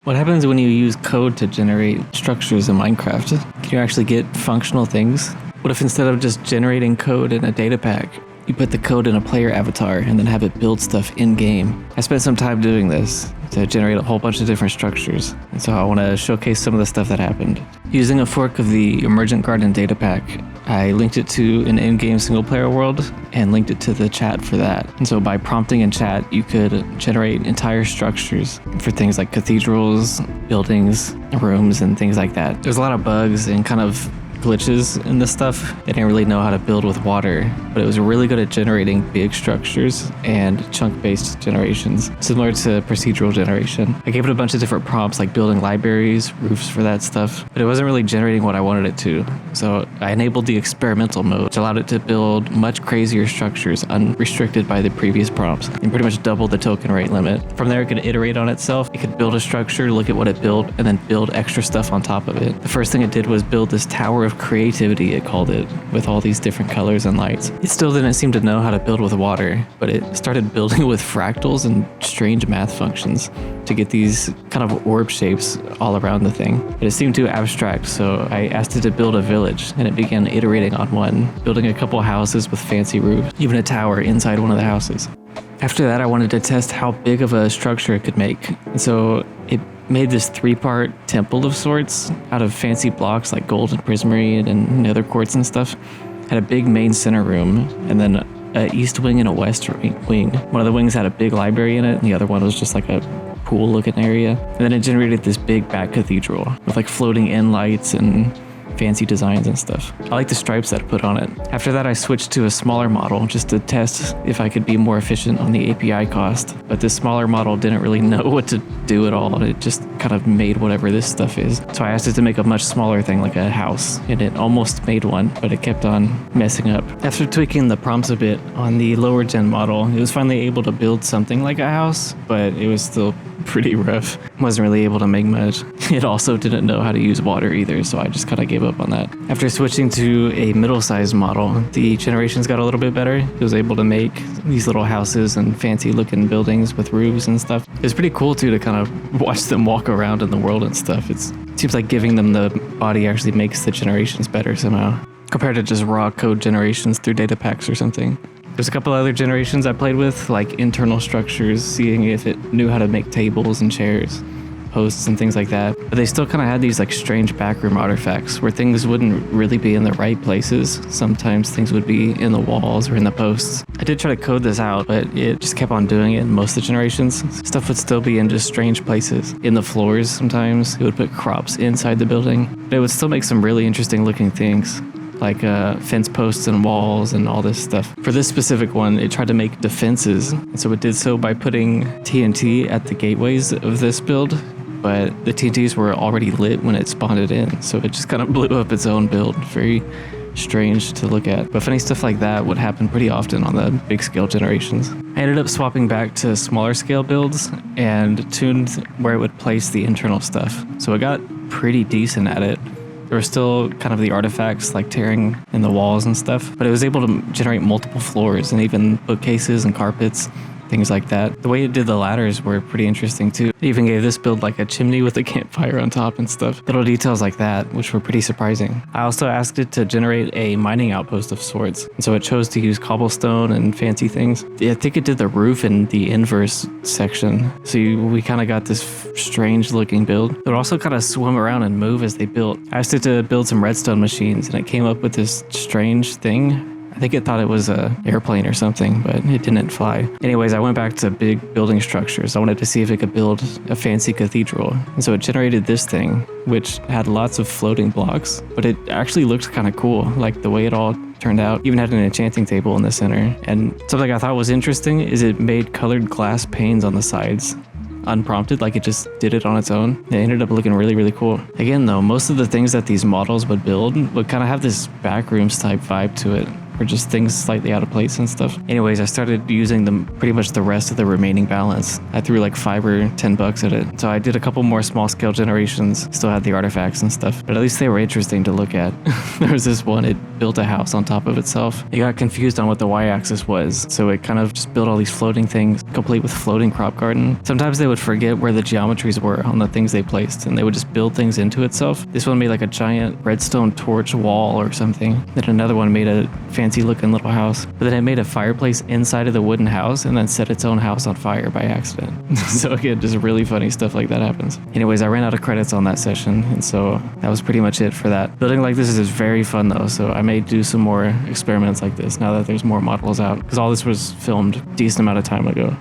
What happens when you use code to generate structures in Minecraft? Can you actually get functional things? What if instead of just generating code in a data pack, you put the code in a player avatar and then have it build stuff in-game? I spent some time doing this to generate a whole bunch of different structures, and so I want to showcase some of the stuff that happened. Using a fork of the emergent garden data pack, I linked it to an in-game single-player world and linked it to the chat for that. And so by prompting in chat, you could generate entire structures for things like cathedrals, buildings, rooms, and things like that. There's a lot of bugs and kind of glitches in this stuff. I didn't really know how to build with water, but it was really good at generating big structures and chunk-based generations, similar to procedural generation. I gave it a bunch of different prompts like building libraries, roofs for that stuff, but it wasn't really generating what I wanted it to. So I enabled the experimental mode, which allowed it to build much crazier structures unrestricted by the previous prompts, and pretty much doubled the token rate limit. From there, it could iterate on itself. It could build a structure, look at what it built, and then build extra stuff on top of it. The first thing it did was build this tower of creativity, it called it, with all these different colors and lights. It still didn't seem to know how to build with water, but it started building with fractals and strange math functions to get these kind of orb shapes all around the thing. But it seemed too abstract, so I asked it to build a village, and it began iterating on one, building a couple houses with fancy roofs, even a tower inside one of the houses. After that, I wanted to test how big of a structure it could make, and so it made this 3-part temple of sorts out of fancy blocks like gold and prismarine and nether quartz and stuff. Had a big main center room, and then an east wing and a west wing. One of the wings had a big library in it, and the other one was just like a pool looking area. And then it generated this big back cathedral with like floating end lights and fancy designs and stuff. I like the stripes that I put on it. After that, I switched to a smaller model just to test if I could be more efficient on the API cost. But this smaller model didn't really know what to do at all. It just kind of made whatever this stuff is. So I asked it to make a much smaller thing like a house, and it almost made one, but it kept on messing up. After tweaking the prompts a bit on the lower gen model, it was finally able to build something like a house, but it was still pretty rough. Wasn't really able to make much. It also didn't know how to use water either, so I just kind of gave up on that. After switching to a middle-sized model, the generations got a little bit better. It was able to make these little houses and fancy-looking buildings with roofs and stuff. It was pretty cool, too, to kind of watch them walk around in the world and stuff. It seems like giving them the body actually makes the generations better somehow, compared to just raw code generations through data packs or something. There's a couple other generations I played with, like internal structures, seeing if it knew how to make tables and chairs, posts and things like that. But they still kind of had these like strange backroom artifacts where things wouldn't really be in the right places. Sometimes things would be in the walls or in the posts. I did try to code this out, but it just kept on doing it in most of the generations. Stuff would still be in just strange places. In the floors sometimes. It would put crops inside the building. But it would still make some really interesting looking things, like fence posts and walls and all this stuff. For this specific one, it tried to make defenses, and so it did so by putting TNT at the gateways of this build, but the TNTs were already lit when it spawned it in, so it just kind of blew up its own build. Very strange to look at, but funny stuff like that would happen pretty often on the big scale generations. I ended up swapping back to smaller scale builds and tuned where it would place the internal stuff, so it got pretty decent at it. There were still kind of the artifacts like tearing in the walls and stuff, but it was able to generate multiple floors and even bookcases and carpets, things like that. The way it did the ladders were pretty interesting too. It even gave this build like a chimney with a campfire on top and stuff. Little details like that, which were pretty surprising. I also asked it to generate a mining outpost of sorts, and so it chose to use cobblestone and fancy things. I think it did the roof in the inverse section, so we kind of got this strange looking build. It would also kind of swim around and move as they built. I asked it to build some redstone machines, and it came up with this strange thing. I think it thought it was an airplane or something, but it didn't fly. Anyways, I went back to big building structures. I wanted to see if it could build a fancy cathedral. And so it generated this thing, which had lots of floating blocks, but it actually looked kind of cool, like the way it all turned out. Even had an enchanting table in the center. And something I thought was interesting is it made colored glass panes on the sides, unprompted, like it just did it on its own. It ended up looking really, really cool. Again though, most of the things that these models would build would kind of have this backrooms type vibe to it. or just things slightly out of place and stuff. Anyways, I started using them pretty much the rest of the remaining balance. I threw like $5 or $10 at it. So I did a couple more small scale generations, still had the artifacts and stuff, but at least they were interesting to look at. There was this one, it built a house on top of itself. It got confused on what the y-axis was, so it kind of just built all these floating things, complete with floating crop garden. Sometimes they would forget where the geometries were on the things they placed, and they would just build things into itself. This one made like a giant redstone torch wall or something. Then another one made a fancy looking little house, but then it made a fireplace inside of the wooden house and then set its own house on fire by accident. So again, just really funny stuff like that happens. Anyways, I ran out of credits on that session, and so that was pretty much it for that. Building like this is very fun though, so I may do some more experiments like this now that there's more models out, because all this was filmed a decent amount of time ago.